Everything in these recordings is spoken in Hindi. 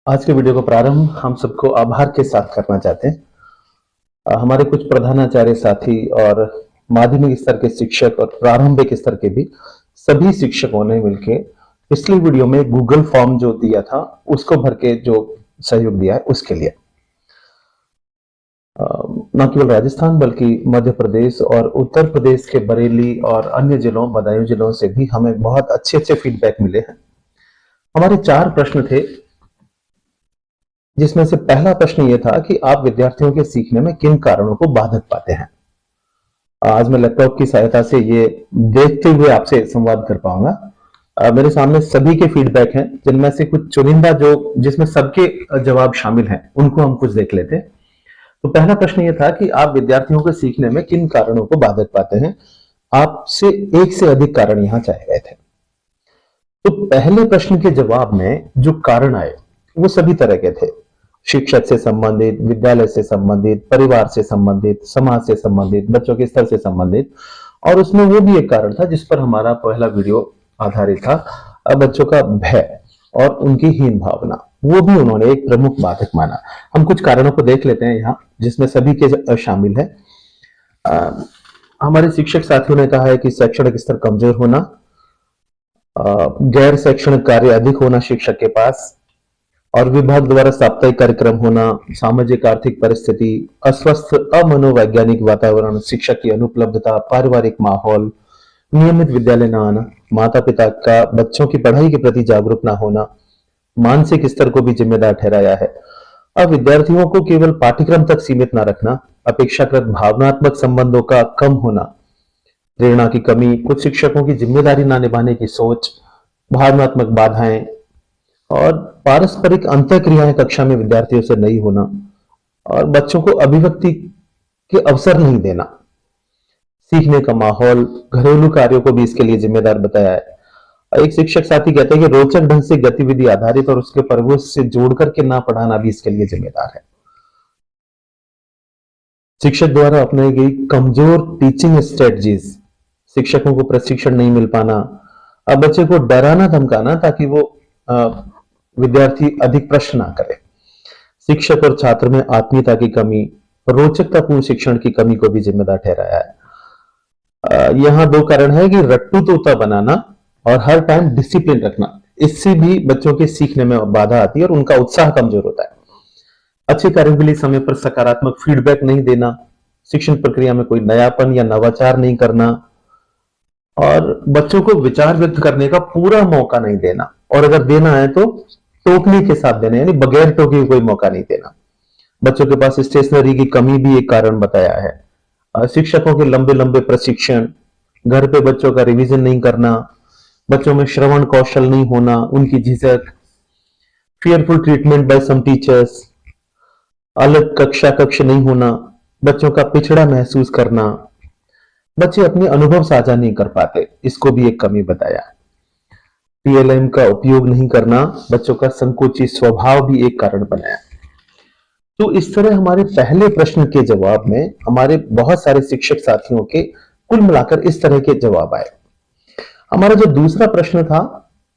आज के वीडियो को प्रारंभ हम सबको आभार के साथ करना चाहते हैं। हमारे कुछ प्रधानाचार्य साथी और माध्यमिक स्तर के शिक्षक और प्रारंभिक स्तर के भी सभी शिक्षकों ने मिलकर पिछली वीडियो में गूगल फॉर्म जो दिया था उसको भर के जो सहयोग दिया है उसके लिए न केवल राजस्थान बल्कि मध्य प्रदेश और उत्तर प्रदेश के बरेली और अन्य जिलों बदायूं जिलों से भी हमें बहुत अच्छे अच्छे फीडबैक मिले हैं। हमारे 4 प्रश्न थे, जिसमें से पहला प्रश्न यह था कि आप विद्यार्थियों के सीखने में किन कारणों को बाधक पाते हैं। आज मैं लैपटॉप की सहायता से ये देखते हुए आपसे संवाद कर पाऊंगा। मेरे सामने सभी के फीडबैक हैं, जिनमें से कुछ चुनिंदा जो जिसमें सबके जवाब शामिल हैं उनको हम कुछ देख लेते हैं। तो पहला प्रश्न यह था कि आप विद्यार्थियों के सीखने में किन कारणों को बाधक पाते हैं। आपसे एक से अधिक कारण यहां चाहे गए थे। तो पहले प्रश्न के जवाब में जो कारण आए वो सभी तरह के थे। शिक्षक से संबंधित, विद्यालय से संबंधित, परिवार से संबंधित, समाज से संबंधित, बच्चों के स्तर से संबंधित, और उसमें वो भी एक कारण था जिस पर हमारा पहला वीडियो आधारित था, बच्चों का भय और उनकी हीन भावना, वो भी उन्होंने एक प्रमुख बाधक माना। हम कुछ कारणों को देख लेते हैं यहाँ, जिसमें सभी के शामिल है। हमारे शिक्षक साथियों ने कहा है कि शैक्षणिक स्तर कमजोर होना, गैर शैक्षणिक कार्य अधिक होना शिक्षक के पास, और विभाग द्वारा साप्ताहिक कार्यक्रम होना, सामाजिक आर्थिक परिस्थिति, अस्वस्थ अमनोवैज्ञानिक वातावरण, शिक्षक की अनुपलब्धता, पारिवारिक माहौल, नियमित विद्यालय न आना, माता पिता का बच्चों की पढ़ाई के प्रति जागरूक न होना, मानसिक स्तर को भी जिम्मेदार ठहराया है। अब विद्यार्थियों को केवल पाठ्यक्रम तक सीमित न रखना, अपेक्षाकृत भावनात्मक संबंधों का कम होना, प्रेरणा की कमी, कुछ शिक्षकों की जिम्मेदारी न निभाने की सोच, भावनात्मक बाधाएं और पारस्परिक अंतःक्रियाएं कक्षा में विद्यार्थियों से नहीं होना, और बच्चों को अभिव्यक्ति के अवसर नहीं देना, सीखने का माहौल, घरेलू कार्यों को भी इसके लिए जिम्मेदार बताया है। एक शिक्षक साथी कहते हैं कि रोचक ढंग से गतिविधि आधारित और उसके प्रयोग से जोड़ करके ना पढ़ाना भी इसके लिए जिम्मेदार है। शिक्षक द्वारा अपनाई गई कमजोर टीचिंग स्ट्रेटजीज, शिक्षकों को प्रशिक्षण नहीं मिल पाना, अब बच्चे को डराना धमकाना ताकि वो विद्यार्थी अधिक प्रश्न ना करे, शिक्षक और छात्र में आत्मीयता की कमी, रोचकतापूर्ण शिक्षण की कमी को भी जिम्मेदार ठहराया है। यहां 2 कारण है कि रट्टू तोता बनाना और हर टाइम डिसिप्लिन रखना, इससे भी बच्चों के सीखने में बाधा आती है और उनका उत्साह कमजोर होता है। अच्छे कार्यों के लिए समय पर सकारात्मक फीडबैक नहीं देना, शिक्षण प्रक्रिया में कोई नयापन या नवाचार नहीं करना, और बच्चों को विचार व्यक्त करने का पूरा मौका नहीं देना, और अगर देना है तो टोकने के साथ देना, यानी बगैर टोके कोई मौका नहीं देना। बच्चों के पास स्टेशनरी की कमी भी एक कारण बताया है। शिक्षकों के लंबे लंबे प्रशिक्षण, घर पे बच्चों का रिवीजन नहीं करना, बच्चों में श्रवण कौशल नहीं होना, उनकी झिझक, fearful treatment by some teachers, अलग कक्ष नहीं होना, बच्चों का पिछड़ा महसूस करना, बच्चे अपने अनुभव साझा नहीं कर पाते, इसको भी एक कमी बताया। पीएलएम का उपयोग नहीं करना, बच्चों का संकोची स्वभाव भी एक कारण बनाया। तो इस तरह हमारे पहले प्रश्न के जवाब में हमारे बहुत सारे शिक्षक साथियों के कुल मिलाकर इस तरह के जवाब आए। हमारा जो दूसरा प्रश्न था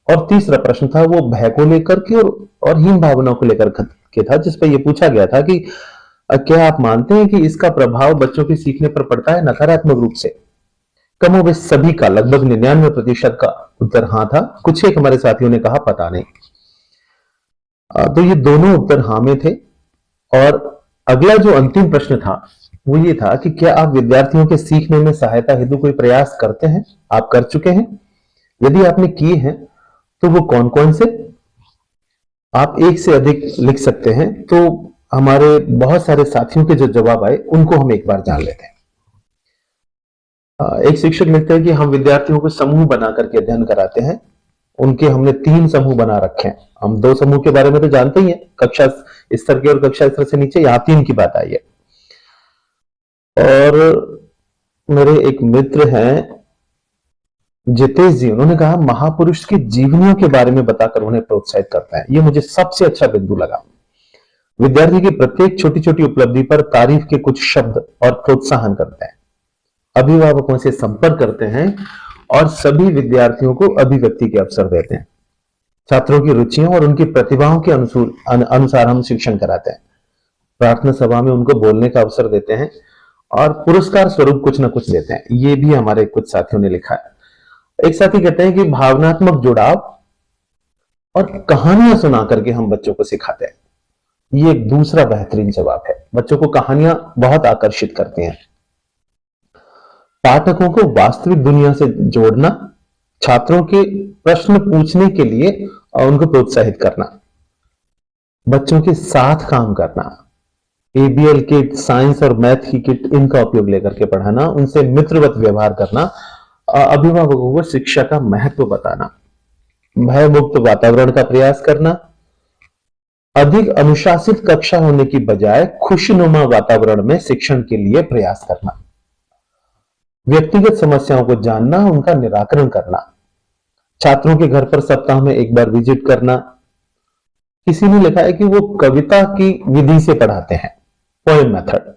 और तीसरा प्रश्न था वो भय को लेकर के और हीन भावनाओं को लेकर के था, जिस पर यह पूछा गया था कि क्या आप मानते हैं कि इसका प्रभाव बच्चों के सीखने पर पड़ता है नकारात्मक रूप से। कमोबेश सभी का लगभग 99% का उत्तर हाँ था। कुछ एक हमारे साथियों ने कहा पता नहीं। तो ये दोनों उत्तर हाँ में थे। और अगला जो अंतिम प्रश्न था वो ये था कि क्या आप विद्यार्थियों के सीखने में सहायता हेतु कोई प्रयास करते हैं, आप कर चुके हैं, यदि आपने किए हैं तो वो कौन कौन से। आप एक से अधिक लिख सकते हैं। तो हमारे बहुत सारे साथियों के जो जवाब आए उनको हम एक बार जान लेते हैं। एक शिक्षक लिखते हैं कि हम विद्यार्थियों को समूह बना करके अध्ययन कराते हैं। उनके हमने 3 समूह बना रखे हैं। हम 2 समूह के बारे में तो जानते ही हैं, कक्षा स्तर के और कक्षा स्तर से नीचे, यहां 3 की बात आई है। और मेरे एक मित्र हैं जितेश जी, उन्होंने कहा महापुरुष की जीवनियों के बारे में बताकर उन्हें प्रोत्साहित करता है। ये मुझे सबसे अच्छा बिंदु लगा। विद्यार्थी की प्रत्येक छोटी छोटी उपलब्धि पर तारीफ के कुछ शब्द और प्रोत्साहन करते हैं, अभिभावकों से संपर्क करते हैं और सभी विद्यार्थियों को अभिव्यक्ति के अवसर देते हैं। छात्रों की रुचियों और उनकी प्रतिभाओं के अनुसार हम शिक्षण कराते हैं। प्रार्थना सभा में उनको बोलने का अवसर देते हैं और पुरस्कार स्वरूप कुछ ना कुछ देते हैं। ये भी हमारे कुछ साथियों ने लिखा है। एक साथी कहते हैं कि भावनात्मक जुड़ाव और कहानियां सुना करके हम बच्चों को सिखाते हैं। ये एक दूसरा बेहतरीन जवाब है। बच्चों को कहानियां बहुत आकर्षित करती हैं। पाठकों को वास्तविक दुनिया से जोड़ना, छात्रों के प्रश्न पूछने के लिए उनको प्रोत्साहित करना, बच्चों के साथ काम करना, एबीएल किट, साइंस और मैथ की किट, इनका उपयोग लेकर के पढ़ाना, उनसे मित्रवत व्यवहार करना, अभिभावकों को शिक्षा का महत्व बताना, भय मुक्त वातावरण का प्रयास करना, अधिक अनुशासित कक्षा होने की बजाय खुशनुमा वातावरण में शिक्षण के लिए प्रयास करना, व्यक्तिगत समस्याओं को जानना, उनका निराकरण करना, छात्रों के घर पर सप्ताह में एक बार विजिट करना। किसी ने लिखा है कि वो कविता की विधि से पढ़ाते हैं, पोएम मेथड।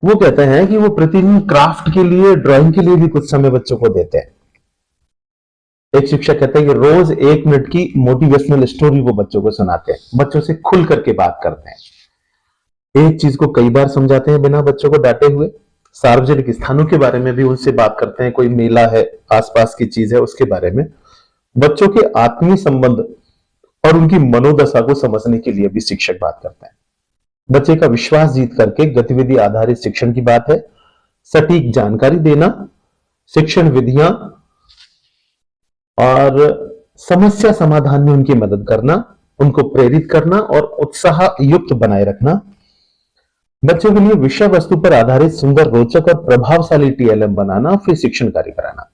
वो कहते हैं कि वो प्रतिदिन क्राफ्ट के लिए, ड्राइंग के लिए भी कुछ समय बच्चों को देते हैं। एक शिक्षक कहते हैं कि रोज 1 मिनट की मोटिवेशनल स्टोरी वो बच्चों को सुनाते हैं, बच्चों से खुल करके बात करते हैं, एक चीज को कई बार समझाते हैं बिना बच्चों को डांटे हुए, सार्वजनिक स्थानों के बारे में भी उनसे बात करते हैं, कोई मेला है, आसपास की चीज है, उसके बारे में। बच्चों के आत्मीय संबंध और उनकी मनोदशा को समझने के लिए भी शिक्षक बात करते हैं। बच्चे का विश्वास जीत करके गतिविधि आधारित शिक्षण की बात है। सटीक जानकारी देना, शिक्षण विधियां और समस्या समाधान में उनकी मदद करना, उनको प्रेरित करना और उत्साह युक्त बनाए रखना, बच्चों के लिए विषय वस्तु पर आधारित सुंदर, रोचक और प्रभावशाली टीएलएम बनाना, फिर शिक्षण कार्य कराना,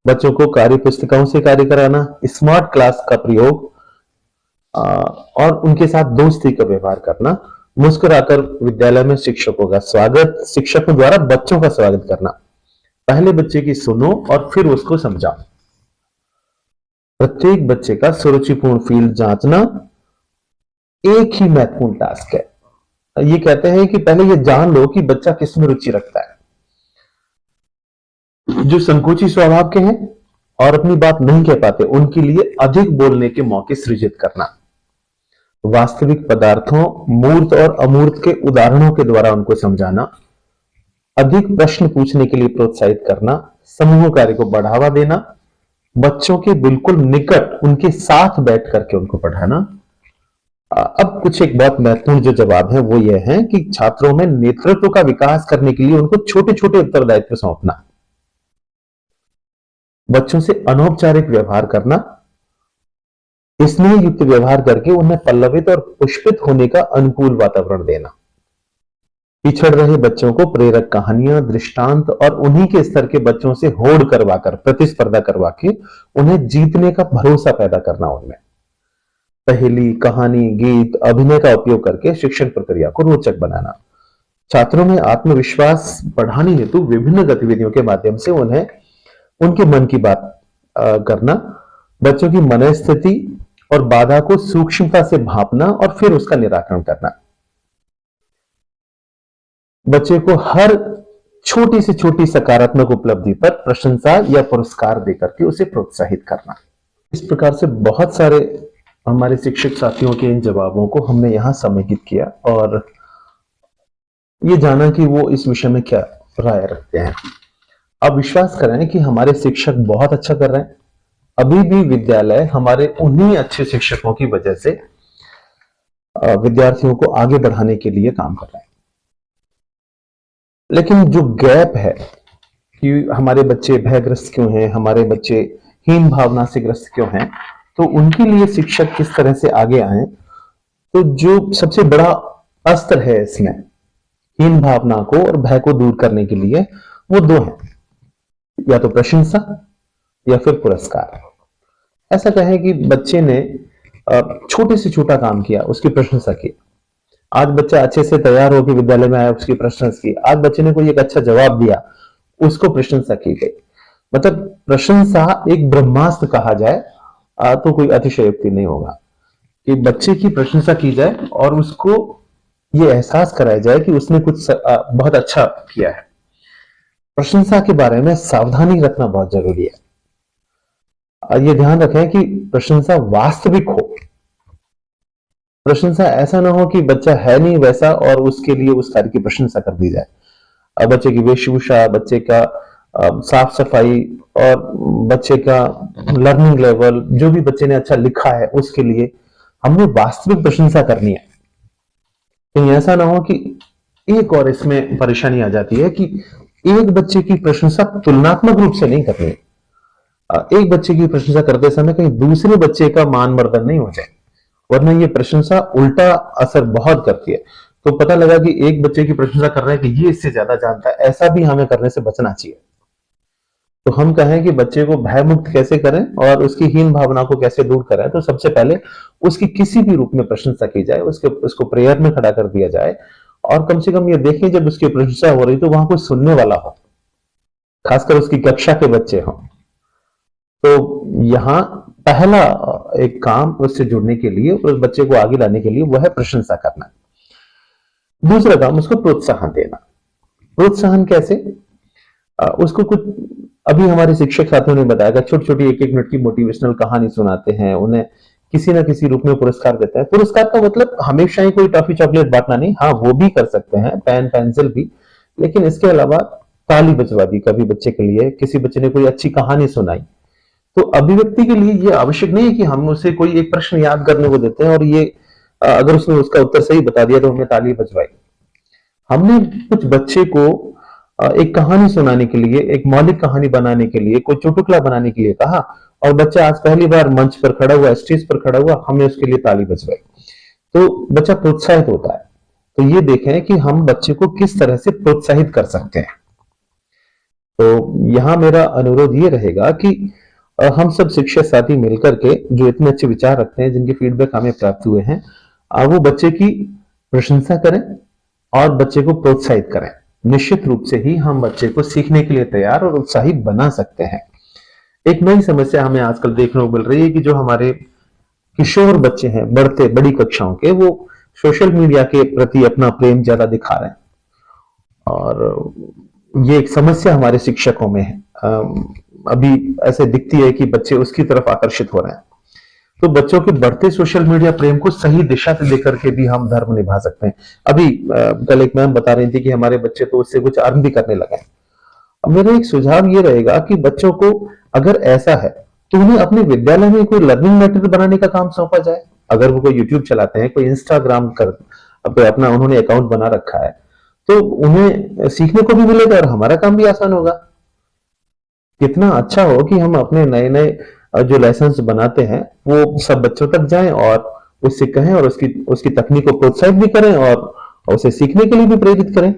बच्चों को कार्य पुस्तिकाओं से कार्य कराना, स्मार्ट क्लास का प्रयोग और उनके साथ दोस्ती का व्यवहार करना, मुस्कुराकर विद्यालय में शिक्षकों का स्वागत, शिक्षकों द्वारा बच्चों का स्वागत करना, पहले बच्चे की सुनो और फिर उसको समझाओ, प्रत्येक बच्चे का सुरुचिपूर्ण फील्ड जांचना एक ही महत्वपूर्ण टास्क है। ये कहते हैं कि पहले ये जान लो कि बच्चा किसमें रुचि रखता है। जो संकोची स्वभाव के हैं और अपनी बात नहीं कह पाते, उनके लिए अधिक बोलने के मौके सृजित करना, वास्तविक पदार्थों, मूर्त और अमूर्त के उदाहरणों के द्वारा उनको समझाना, अधिक प्रश्न पूछने के लिए प्रोत्साहित करना, समूह कार्य को बढ़ावा देना, बच्चों के बिल्कुल निकट उनके साथ बैठ करके उनको पढ़ाना। अब कुछ एक बहुत महत्वपूर्ण जो जवाब है वो ये है कि छात्रों में नेतृत्व का विकास करने के लिए उनको छोटे छोटे उत्तरदायित्व सौंपना, बच्चों से अनौपचारिक व्यवहार करना, स्नेह युक्त व्यवहार करके उन्हें पल्लवित और पुष्पित होने का अनुकूल वातावरण देना, पिछड़ रहे बच्चों को प्रेरक कहानियां, दृष्टांत और उन्हीं के स्तर के बच्चों से होड़ करवाकर, प्रतिस्पर्धा करवा के उन्हें जीतने का भरोसा पैदा करना, उनमें पहेली, कहानी, गीत, अभिनय का उपयोग करके शिक्षण प्रक्रिया को रोचक बनाना, छात्रों में आत्मविश्वास बढ़ाने हेतु विभिन्न गतिविधियों के माध्यम से उन्हें उनके मन की बात करना, बच्चों की मनस्थिति और बाधा को सूक्ष्मता से भांपना और फिर उसका निराकरण करना, बच्चे को हर छोटी से छोटी सकारात्मक उपलब्धि पर प्रशंसा या पुरस्कार देकर के उसे प्रोत्साहित करना। इस प्रकार से बहुत सारे हमारे शिक्षक साथियों के इन जवाबों को हमने यहां समेकित किया और ये जाना कि वो इस विषय में क्या राय रखते हैं। अब विश्वास करें कि हमारे शिक्षक बहुत अच्छा कर रहे हैं। अभी भी विद्यालय हमारे उन्हीं अच्छे शिक्षकों की वजह से विद्यार्थियों को आगे बढ़ाने के लिए काम कर रहे हैं। लेकिन जो गैप है कि हमारे बच्चे भयग्रस्त क्यों हैं, हमारे बच्चे हीन भावना से ग्रस्त क्यों हैं, तो उनके लिए शिक्षक किस तरह से आगे आए, तो जो सबसे बड़ा अस्त्र है इसमें हीन भावना को और भय को दूर करने के लिए, वो दो हैं, या तो प्रशंसा या फिर पुरस्कार। ऐसा कहें कि बच्चे ने छोटे से छोटा काम किया, उसकी प्रशंसा की। आज बच्चा अच्छे से तैयार होकर विद्यालय में आया, उसकी प्रशंसा की। आज बच्चे ने कोई एक अच्छा जवाब दिया, उसको प्रशंसा की गई। मतलब प्रशंसा एक ब्रह्मास्त्र कहा जाए तो कोई अतिशयोक्ति नहीं होगा कि बच्चे की प्रशंसा की जाए और उसको ये एहसास कराया जाए कि उसने कुछ बहुत अच्छा किया है। प्रशंसा के बारे में सावधानी रखना बहुत जरूरी है। ये ध्यान रखें कि प्रशंसा वास्तविक हो। प्रशंसा ऐसा ना हो कि बच्चा है नहीं वैसा और उसके लिए उस कार्य की प्रशंसा कर दी जाए। बच्चे की वेशभूषा, बच्चे का साफ सफाई और बच्चे का लर्निंग लेवल, जो भी बच्चे ने अच्छा लिखा है उसके लिए हमने वास्तविक प्रशंसा करनी है। कहीं ऐसा ना हो कि एक और इसमें परेशानी आ जाती है कि एक बच्चे की प्रशंसा तुलनात्मक रूप से नहीं करनी। एक बच्चे की प्रशंसा करते समय कहीं दूसरे बच्चे का मान मर्दन नहीं हो जाए, वरना ये प्रशंसा उल्टा असर बहुत करती है। तो पता लगा कि एक बच्चे की प्रशंसा कर रहे हैं कि ये इससे ज्यादा जानता है, ऐसा भी हमें करने से बचना चाहिए। तो हम कहें कि बच्चे को भय मुक्त कैसे करें और उसकी हीन भावना को कैसे दूर करें, तो सबसे पहले उसकी किसी भी रूप में प्रशंसा की जाए, उसको प्रेयर में खड़ा कर दिया जाए और कम से कम ये देखें जब उसकी प्रशंसा हो रही तो वहां कोई सुनने वाला हो, खासकर उसकी कक्षा के बच्चे हों। तो यहाँ पहला एक काम उससे जुड़ने के लिए, उस बच्चे को आगे लाने के लिए, वह है प्रशंसा करना। दूसरा काम उसको प्रोत्साहन देना। प्रोत्साहन कैसे? उसको कुछ, अभी हमारे शिक्षक साथियों ने बताया, छोटी छोटी एक एक मिनट की मोटिवेशनल कहानी सुनाते हैं, उन्हें किसी ना किसी रूप में पुरस्कार देते हैं। पुरस्कार का मतलब हमेशा ही कोई टॉफी चॉकलेट बांटना नहीं, हाँ वो भी कर सकते हैं, पेन पेंसिल भी, लेकिन इसके अलावा ताली बजवा दी कभी बच्चे के लिए, किसी बच्चे ने कोई अच्छी कहानी सुनाई। तो अभिव्यक्ति के लिए ये आवश्यक नहीं है कि हम उसे कोई एक प्रश्न याद करने को देते हैं और ये अगर उसने उसका उत्तर सही बता दिया तो हमने ताली बजवाई। हमने कुछ बच्चे को एक कहानी सुनाने के लिए, एक मौलिक कहानी बनाने के लिए, कोई चुटकुला बनाने के लिए कहा और बच्चा आज पहली बार मंच पर खड़ा हुआ, स्टेज पर खड़ा हुआ, हमने उसके लिए ताली बजवाई, तो बच्चा प्रोत्साहित होता है। तो ये देखें कि हम बच्चे को किस तरह से प्रोत्साहित कर सकते हैं। तो यहां मेरा अनुरोध ये रहेगा कि हम सब शिक्षक साथी मिलकर के जो इतने अच्छे विचार रखते हैं, जिनके फीडबैक हमें प्राप्त हुए हैं, वो बच्चे की प्रशंसा करें और बच्चे को प्रोत्साहित करें। निश्चित रूप से ही हम बच्चे को सीखने के लिए तैयार और उत्साहित बना सकते हैं। एक नई समस्या हमें आजकल देखने को मिल रही है कि जो हमारे किशोर बच्चे हैं, बढ़ते बड़ी कक्षाओं के, वो सोशल मीडिया के प्रति अपना प्रेम ज्यादा दिखा रहे हैं और ये एक समस्या हमारे शिक्षकों में है। अभी ऐसे दिखती है कि बच्चे उसकी तरफ आकर्षित हो रहे हैं। तो बच्चों के बढ़ते सोशल मीडिया प्रेम को सही दिशा से देकर के भी हम धर्म निभा सकते हैं। अभी कल एक मैम बता रही थी कि हमारे बच्चे तो उससे कुछ अर्न भी करने लगे हैं। अब मेरा एक सुझाव ये रहेगा कि बच्चों को अगर ऐसा है तो उन्हें अपने विद्यालय में कोई लर्निंग मटेरियल बनाने का काम सौंपा जाए। अगर वो कोई यूट्यूब चलाते हैं, कोई इंस्टाग्राम कर अपना उन्होंने अकाउंट बना रखा है, तो उन्हें सीखने को भी मिलेगा और हमारा काम भी आसान होगा। कितना अच्छा हो कि हम अपने नए नए जो लाइसेंस बनाते हैं वो सब बच्चों तक जाएं और उससे कहें और उसकी उसकी तकनीक को प्रोत्साहित भी करें और उसे सीखने के लिए भी प्रेरित करें।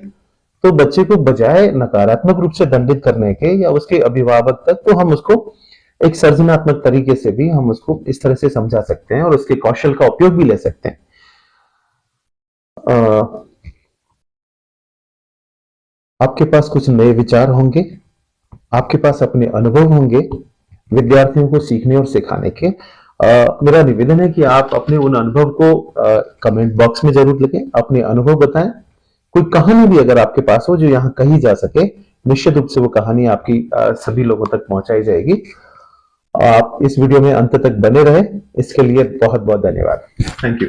तो बच्चे को बजाय नकारात्मक रूप से दंडित करने के या उसके अभिभावक तक, तो हम उसको एक सृजनात्मक तरीके से भी हम उसको इस तरह से समझा सकते हैं और उसके कौशल का उपयोग भी ले सकते हैं। आपके पास कुछ नए विचार होंगे, आपके पास अपने अनुभव होंगे विद्यार्थियों को सीखने और सिखाने के। मेरा निवेदन है कि आप अपने उन अनुभव को कमेंट बॉक्स में जरूर लिखें, अपने अनुभव बताएं। कोई कहानी भी अगर आपके पास हो जो यहाँ कही जा सके, निश्चित रूप से वो कहानी आपकी सभी लोगों तक पहुंचाई जाएगी। आप इस वीडियो में अंत तक बने रहे, इसके लिए बहुत बहुत धन्यवाद। Thank you.